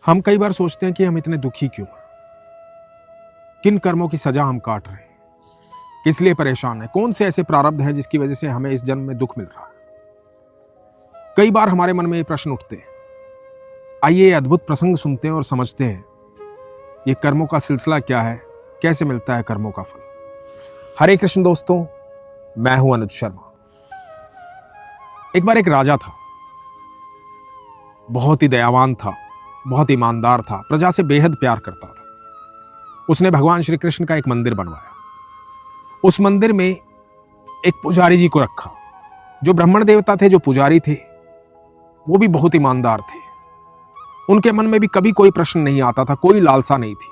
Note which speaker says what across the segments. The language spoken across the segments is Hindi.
Speaker 1: हम कई बार सोचते हैं कि हम इतने दुखी क्यों हैं, किन कर्मों की सजा हम काट रहे हैं, किस लिए परेशान हैं, कौन से ऐसे प्रारब्ध हैं जिसकी वजह से हमें इस जन्म में दुख मिल रहा है। कई बार हमारे मन में ये प्रश्न उठते हैं। आइए ये अद्भुत प्रसंग सुनते हैं और समझते हैं ये कर्मों का सिलसिला क्या है, कैसे मिलता है कर्मों का फल। हरे कृष्ण दोस्तों, मैं हूं अनुज शर्मा। एक बार एक राजा था, बहुत ही दयावान था, बहुत ईमानदार था, प्रजा से बेहद प्यार करता था। उसने भगवान श्री कृष्ण का एक मंदिर बनवाया। उस मंदिर में एक पुजारी जी को रखा। जो ब्राह्मण देवता थे, जो पुजारी थे, वो भी बहुत ईमानदार थे। उनके मन में भी कभी कोई प्रश्न नहीं आता था, कोई लालसा नहीं थी,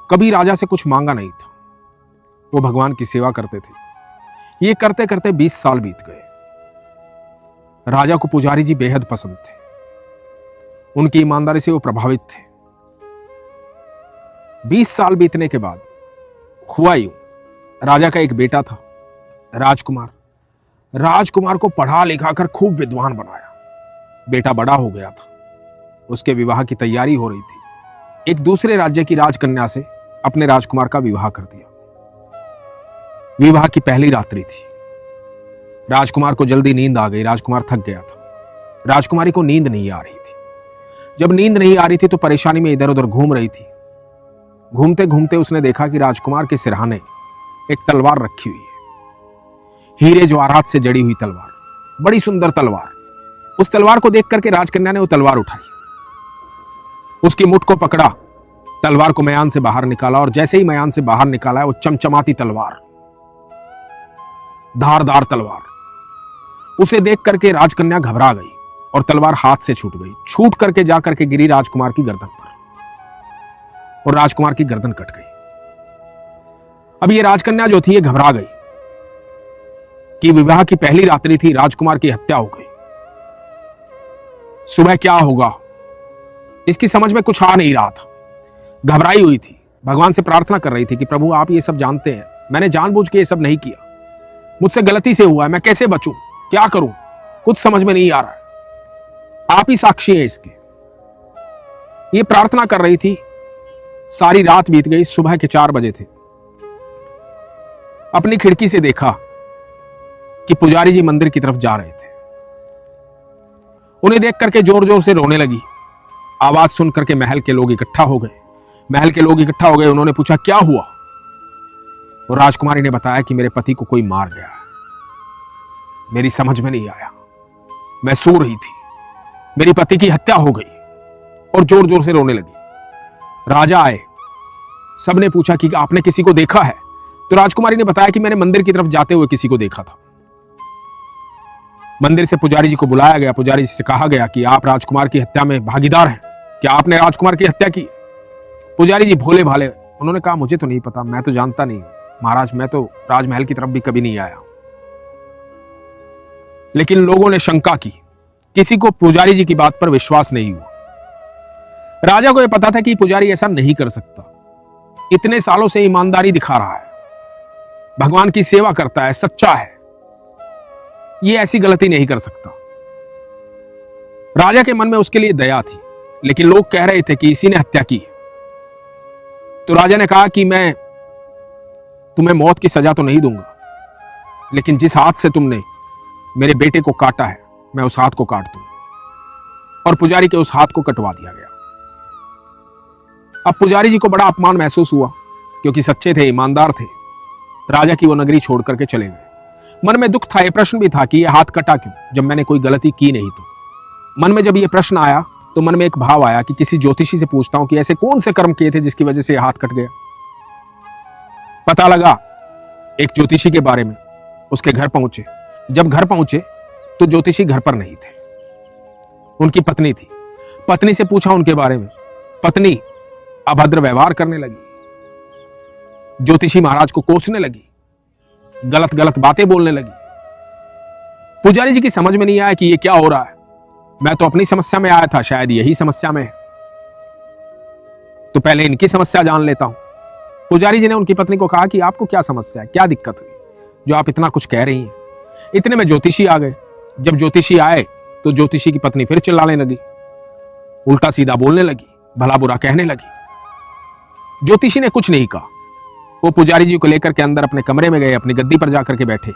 Speaker 1: कभी राजा से कुछ मांगा नहीं था। वो भगवान की सेवा करते थे। ये करते करते 20 साल बीत गए। राजा को पुजारी जी बेहद पसंद थे, उनकी ईमानदारी से वो प्रभावित थे। 20 साल बीतने के बाद हुआ यूं, राजा का एक बेटा था, राजकुमार। राजकुमार को पढ़ा लिखा कर खूब विद्वान बनाया। बेटा बड़ा हो गया था, उसके विवाह की तैयारी हो रही थी। एक दूसरे राज्य की राजकन्या से अपने राजकुमार का विवाह कर दिया। विवाह की पहली रात्रि थी। राजकुमार को जल्दी नींद आ गई। राजकुमार थक गया था। राजकुमारी को नींद नहीं आ रही थी। जब नींद नहीं आ रही थी तो परेशानी में इधर उधर घूम रही थी। घूमते घूमते उसने देखा कि राजकुमार के सिरहाने एक तलवार रखी हुई है, हीरे जवाहरात से जड़ी हुई तलवार, बड़ी सुंदर तलवार। उस तलवार को देख करके राजकन्या ने वो तलवार उठाई, उसकी मुठ को पकड़ा, तलवार को मयान से बाहर निकाला, और जैसे ही मयान से बाहर निकाला वो चमचमाती तलवार, धारदार तलवार। उसे देख करके राजकन्या घबरा गई और तलवार हाथ से छूट गई। छूट करके जाकर के गिरी राजकुमार की गर्दन पर, और राजकुमार की गर्दन कट गई। अब ये राजकन्या जो थी ये घबरा गई कि विवाह की पहली रात्रि थी, राजकुमार की हत्या हो गई। सुबह क्या होगा इसकी समझ में कुछ आ नहीं रहा था। घबराई हुई थी, भगवान से प्रार्थना कर रही थी कि प्रभु आप ये सब जानते हैं, मैंने जानबूझ के ये सब नहीं किया, मुझसे गलती से हुआ है, मैं कैसे बचूं, क्या करूं, कुछ समझ में नहीं आ रहा है, आप ही साक्षी हैं इसके। ये प्रार्थना कर रही थी। सारी रात बीत गई। सुबह के 4 बजे थे। अपनी खिड़की से देखा कि पुजारी जी मंदिर की तरफ जा रहे थे। उन्हें देख करके जोर जोर से रोने लगी। आवाज सुन करके महल के लोग इकट्ठा हो गए। उन्होंने पूछा क्या हुआ। और राजकुमारी ने बताया कि मेरे पति को कोई मार गया है, मेरी समझ में नहीं आया, मैं सो रही थी, मेरी पति की हत्या हो गई, और जोर जोर से रोने लगी। राजा आए, सबने पूछा कि आपने किसी को देखा है। तो राजकुमारी ने बताया कि मैंने मंदिर की तरफ जाते हुए किसी को देखा था। मंदिर से पुजारी जी को बुलाया गया। पुजारी जी से कहा गया कि आप राजकुमार की हत्या में भागीदार हैं, क्या आपने राजकुमार की हत्या की। पुजारी जी भोले भाले, उन्होंने कहा मुझे तो नहीं पता, मैं तो जानता नहीं महाराज, मैं तो राजमहल की तरफ भी कभी नहीं आया। लेकिन लोगों ने शंका की, किसी को पुजारी जी की बात पर विश्वास नहीं हुआ। राजा को यह पता था कि पुजारी ऐसा नहीं कर सकता, इतने सालों से ईमानदारी दिखा रहा है, भगवान की सेवा करता है, सच्चा है, ये ऐसी गलती नहीं कर सकता। राजा के मन में उसके लिए दया थी, लेकिन लोग कह रहे थे कि इसी ने हत्या की है। तो राजा ने कहा कि मैं तुम्हें मौत की सजा तो नहीं दूंगा, लेकिन जिस हाथ से तुमने मेरे बेटे को काटा है मैं उस हाथ को काट दूंगा। और पुजारी के उस हाथ को कटवा दिया गया। अब पुजारी जी को बड़ा अपमान महसूस हुआ, क्योंकि सच्चे थे, ईमानदार थे। राजा की वो नगरी छोड़ करके चले गए। मन में दुख था, ये प्रश्न भी था कि ये हाथ कटा क्यों, जब मैंने कोई गलती की नहीं तो। मन में जब ये प्रश्न आया तो मन में एक भाव आया कि किसी ज्योतिषी से पूछता हूं कि ऐसे कौन से कर्म किए थे जिसकी वजह से हाथ कट गया। पता लगा एक ज्योतिषी के बारे में। उसके घर पहुंचे। जब घर पहुंचे तो ज्योतिषी घर पर नहीं थे, उनकी पत्नी थी। पत्नी से पूछा उनके बारे में। पत्नी अभद्र व्यवहार करने लगी, ज्योतिषी महाराज को कोसने लगी, गलत गलत बातें बोलने लगी। पुजारी जी की समझ में नहीं आया कि ये क्या हो रहा है। मैं तो अपनी समस्या में आया था, शायद यही समस्या में है, तो पहले इनकी समस्या जान लेता हूं। पुजारी जी ने उनकी पत्नी को कहा कि आपको क्या समस्या है, क्या दिक्कत हुई जो आप इतना कुछ कह रही हैं। इतने में ज्योतिषी आ गए। जब ज्योतिषी आए तो ज्योतिषी की पत्नी फिर चिल्लाने लगी, उल्टा सीधा बोलने लगी। भला बुरा कहने लगी। ज्योतिषी ने कुछ नहीं कहा। वो पुजारी जी को लेकर के अंदर अपने कमरे में गए, अपनी गद्दी पर जाकर के बैठे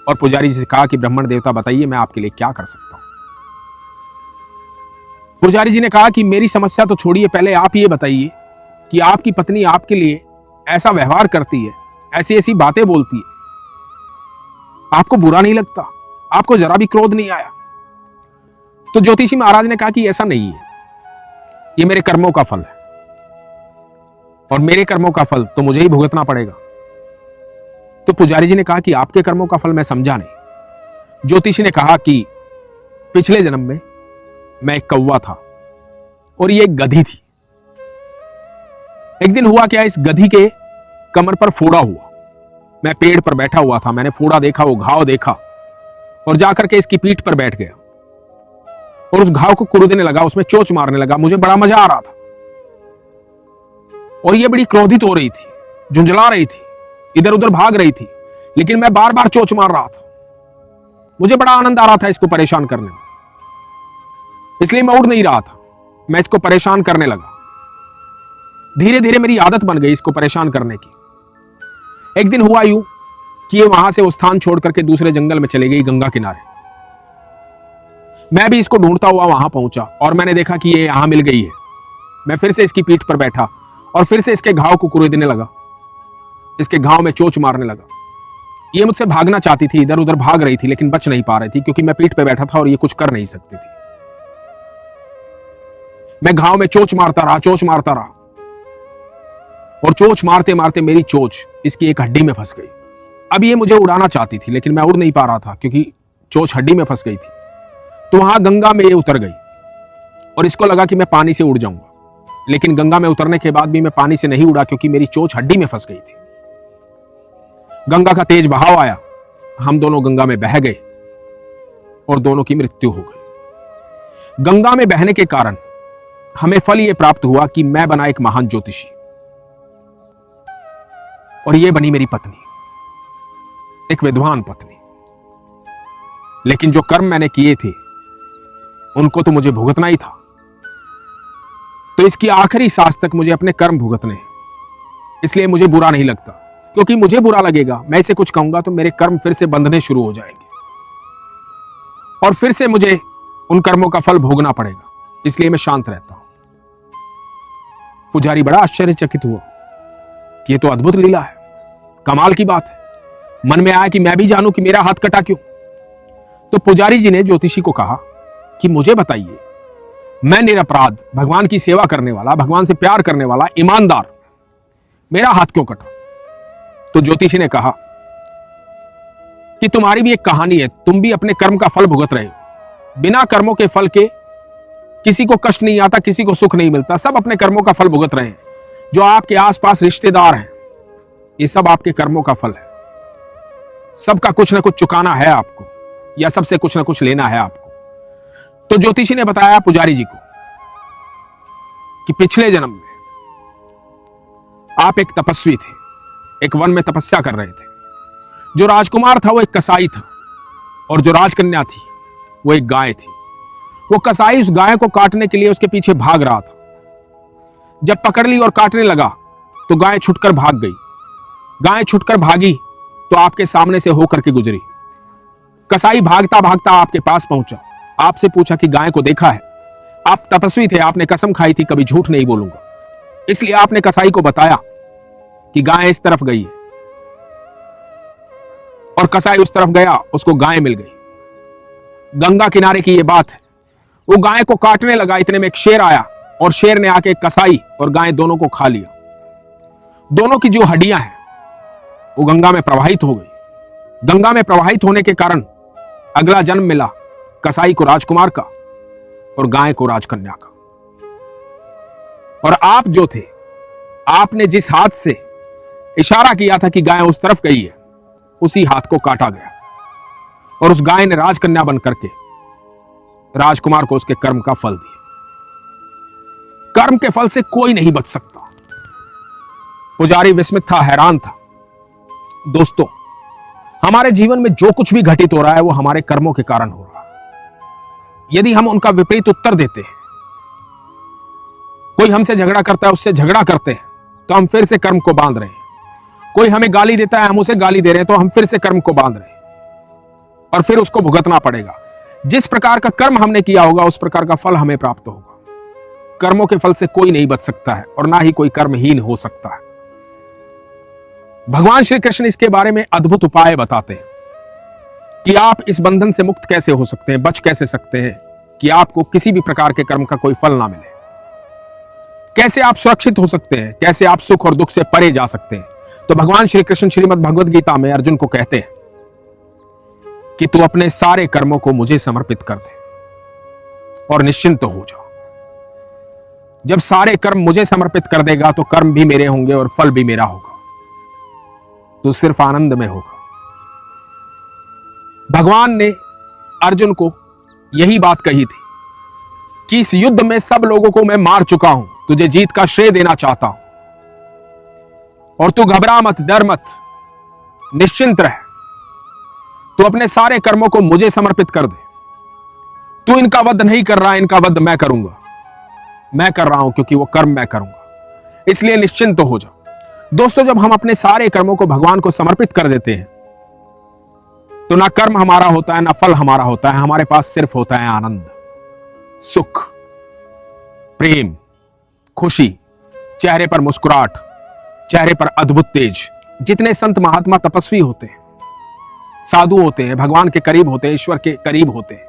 Speaker 1: और पुजारी जी से कहा कि ब्राह्मण देवता बताइए मैं आपके लिए क्या कर सकता हूं। पुजारी जी ने कहा कि मेरी समस्या तो छोड़िए, पहले आप ये बताइए कि आपकी पत्नी आपके लिए ऐसा व्यवहार करती है, ऐसी ऐसी बातें बोलती है, आपको बुरा नहीं लगता, आपको जरा भी क्रोध नहीं आया? तो ज्योतिषी महाराज ने कहा कि ऐसा नहीं है, ये मेरे कर्मों का फल है और मेरे कर्मों का फल तो मुझे ही भुगतना पड़ेगा। तो पुजारी जी ने कहा कि आपके कर्मों का फल मैं समझा नहीं। ज्योतिषी ने कहा कि पिछले जन्म में मैं एक कौवा था और ये एक गधी थी। एक दिन हुआ क्या, इस गधी के कमर पर फोड़ा हुआ। मैं पेड़ पर बैठा हुआ था, मैंने फोड़ा देखा, वो घाव देखा और जाकर के इसकी पीठ पर बैठ गया और उस घाव को कुरेदने लगा, उसमें चोंच मारने लगा। मुझे बड़ा मजा आ रहा था और ये बड़ी क्रोधित हो रही थी, झुंझला रही थी, इधर उधर भाग रही थी, लेकिन मैं बार बार चोंच मार रहा था। मुझे बड़ा आनंद आ रहा था इसको परेशान करने में, इसलिए मैं उड़ नहीं रहा था, मैं इसको परेशान करने लगा। धीरे धीरे मेरी आदत बन गई इसको परेशान करने की। एक दिन हुआ यूं कि ये वहां से वो स्थान छोड़ करके दूसरे जंगल में चली गई, गंगा किनारे। मैं भी इसको ढूंढता हुआ वहां पहुंचा और मैंने देखा कि ये यहां मिल गई है। मैं फिर से इसकी पीठ पर बैठा और फिर से इसके घाव को कुरेदने लगा, इसके घाव में चोंच मारने लगा। ये मुझसे भागना चाहती थी, इधर उधर भाग रही थी, लेकिन बच नहीं पा रही थी क्योंकि मैं पीठ पे बैठा था और ये कुछ कर नहीं सकती थी। मैं घाव में चोंच मारता रहा और चोंच मारते मारते मेरी चोंच इसकी एक हड्डी में फंस गई। अब ये मुझे उड़ाना चाहती थी लेकिन मैं उड़ नहीं पा रहा था क्योंकि चोंच हड्डी में फंस गई थी। तो वहां गंगा में ये उतर गई और इसको लगा कि मैं पानी से उड़ जाऊंगा, लेकिन गंगा में उतरने के बाद भी मैं पानी से नहीं उड़ा क्योंकि मेरी चोंच हड्डी में फंस गई थी। गंगा का तेज बहाव आया, हम दोनों गंगा में बह गए और दोनों की मृत्यु हो गई। गंगा में बहने के कारण हमें फल यह प्राप्त हुआ कि मैं बना एक महान ज्योतिषी और यह बनी मेरी पत्नी, एक विद्वान पत्नी। लेकिन जो कर्म मैंने किए थे उनको तो मुझे भुगतना ही था, तो इसकी आखिरी सांस तक मुझे अपने कर्म भुगतने हैं। इसलिए मुझे बुरा नहीं लगता, क्योंकि मुझे बुरा लगेगा, मैं इसे कुछ कहूंगा तो मेरे कर्म फिर से बंधने शुरू हो जाएंगे और फिर से मुझे उन कर्मों का फल भोगना पड़ेगा। इसलिए मैं शांत रहता हूं। पुजारी बड़ा आश्चर्यचकित हुआ कि ये तो अद्भुत लीला है, कमाल की बात है। मन में आया कि मैं भी जानूं कि मेरा हाथ कटा क्यों। तो पुजारी जी ने ज्योतिषी को कहा कि मुझे बताइए, मैं निरपराध, भगवान की सेवा करने वाला, भगवान से प्यार करने वाला, ईमानदार, मेरा हाथ क्यों कटा? तो ज्योतिषी ने कहा कि तुम्हारी भी एक कहानी है, तुम भी अपने कर्म का फल भुगत रहे हो। बिना कर्मों के फल के किसी को कष्ट नहीं आता, किसी को सुख नहीं मिलता, सब अपने कर्मों का फल भुगत रहे हैं। जो आपके आसपास रिश्तेदार हैं, ये सब आपके कर्मों का फल है। सबका कुछ ना कुछ चुकाना है आपको, या सबसे कुछ ना कुछ लेना है आपको। तो ज्योतिषी ने बताया पुजारी जी को कि पिछले जन्म में आप एक तपस्वी थे, एक वन में तपस्या कर रहे थे। जो राजकुमार था वो एक कसाई था और जो राजकन्या थी वो एक गाय थी। वो कसाई उस गाय को काटने के लिए उसके पीछे भाग रहा था। जब पकड़ ली और काटने लगा तो गाय छुटकर भाग गई। गाय छुटकर भागी तो आपके सामने से होकर के गुजरी। कसाई भागता भागता आपके पास पहुंचा, आपसे पूछा कि गाय को देखा है? आप तपस्वी थे, आपने कसम खाई थी कभी झूठ नहीं बोलूंगा, इसलिए आपने कसाई को बताया कि गाय इस तरफ गई है। और कसाई उस तरफ गया, उसको गाय मिल गई। गंगा किनारे की यह बात है। वो गाय को काटने लगा, इतने में एक शेर आया और शेर ने आके कसाई और गाय दोनों को खा लिया। दोनों की जो हड्डियां हैं वो गंगा में प्रवाहित हो गई। गंगा में प्रवाहित होने के कारण अगला जन्म मिला कसाई को राजकुमार का और गाय को राजकन्या का। और आप जो थे, आपने जिस हाथ से इशारा किया था कि गाय उस तरफ गई है, उसी हाथ को काटा गया और उस गाय ने राजकन्या बनकर के राजकुमार को उसके कर्म का फल दिया। कर्म के फल से कोई नहीं बच सकता। पुजारी विस्मित था, हैरान था। दोस्तों, हमारे जीवन में जो कुछ भी घटित हो रहा है वो हमारे कर्मों के कारण हो रहा है। यदि हम उनका विपरीत उत्तर देते हैं कोई हमसे झगड़ा करता है, उससे झगड़ा करते हैं तो हम फिर से कर्म को बांध रहे हैं। कोई हमें गाली देता है, हम उसे गाली दे रहे हैं तो हम फिर से कर्म को बांध रहे हैं और फिर उसको भुगतना पड़ेगा। जिस प्रकार का कर्म हमने किया होगा उस प्रकार का फल हमें प्राप्त होगा। कर्मों के फल से कोई नहीं बच सकता है और ना ही कोई कर्महीन हो सकता है। भगवान श्री कृष्ण इसके बारे में अद्भुत उपाय बताते हैं कि आप इस बंधन से मुक्त कैसे हो सकते हैं, बच कैसे सकते हैं कि आपको किसी भी प्रकार के कर्म का कोई फल ना मिले। कैसे आप सुरक्षित हो सकते हैं, कैसे आप सुख और दुख से परे जा सकते हैं। तो भगवान श्री कृष्ण श्रीमद् भगवद गीता में अर्जुन को कहते हैं कि तू अपने सारे कर्मों को मुझे समर्पित कर दे और निश्चिंत हो जाओ। जब सारे कर्म मुझे समर्पित कर देगा तो कर्म भी मेरे होंगे और फल भी मेरा होगा, तो सिर्फ आनंद में होगा। भगवान ने अर्जुन को यही बात कही थी कि इस युद्ध में सब लोगों को मैं मार चुका हूं, तुझे जीत का श्रेय देना चाहता हूं और तू घबरा मत, डर मत, निश्चिंत रह। तू अपने सारे कर्मों को मुझे समर्पित कर दे। तू इनका वध नहीं कर रहा, इनका वध मैं करूंगा। मैं कर रहा हूं क्योंकि वो कर्म मैं करूंगा, इसलिए निश्चिंत हो जाओ। दोस्तों, जब हम अपने सारे कर्मों को भगवान को समर्पित कर देते हैं तो ना कर्म हमारा होता है, ना फल हमारा होता है। हमारे पास सिर्फ होता है आनंद, सुख, प्रेम, खुशी, चेहरे पर मुस्कुराहट, चेहरे पर अद्भुत तेज। जितने संत महात्मा तपस्वी होते हैं, साधु होते हैं, भगवान के करीब होते हैं, ईश्वर के करीब होते हैं,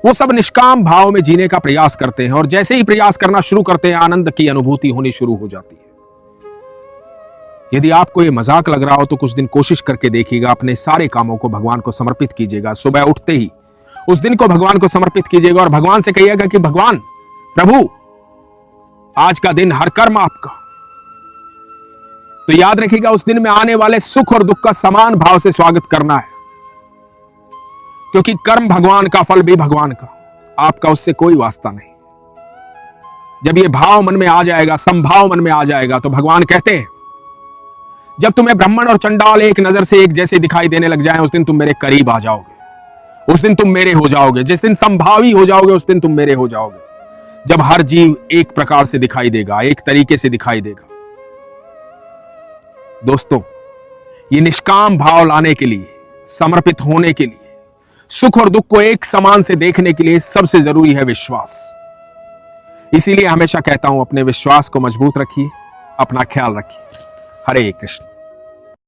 Speaker 1: वो सब निष्काम भाव में जीने का प्रयास करते हैं और जैसे ही प्रयास करना शुरू करते हैं आनंद की अनुभूति होनी शुरू हो जाती है। यदि आपको ये मजाक लग रहा हो तो कुछ दिन कोशिश करके देखिएगा, अपने सारे कामों को भगवान को समर्पित कीजिएगा। सुबह उठते ही उस दिन को भगवान को समर्पित कीजिएगा और भगवान से कहिएगा कि भगवान, प्रभु, आज का दिन हर कर्म आपका। तो याद रखिएगा, उस दिन में आने वाले सुख और दुख का समान भाव से स्वागत करना है, क्योंकि कर्म भगवान का, फल भी भगवान का, आपका उससे कोई वास्ता नहीं। जब ये भाव मन में आ जाएगा, संभाव मन में आ जाएगा, तो भगवान कहते हैं जब तुम्हें ब्राह्मण और चंडाल एक नजर से एक जैसे दिखाई देने लग जाएं, उस दिन तुम मेरे करीब आ जाओगे, उस दिन तुम मेरे हो जाओगे। जिस दिन संभावी हो जाओगे उस दिन तुम मेरे हो जाओगे। जब हर जीव एक प्रकार से दिखाई देगा, एक तरीके से दिखाई देगा। दोस्तों, ये निष्काम भाव लाने के लिए, समर्पित होने के लिए, सुख और दुख को एक समान से देखने के लिए सबसे जरूरी है विश्वास। इसीलिए हमेशा कहता हूं, अपने विश्वास को मजबूत रखिए, अपना ख्याल रखिए। हरे कृष्ण।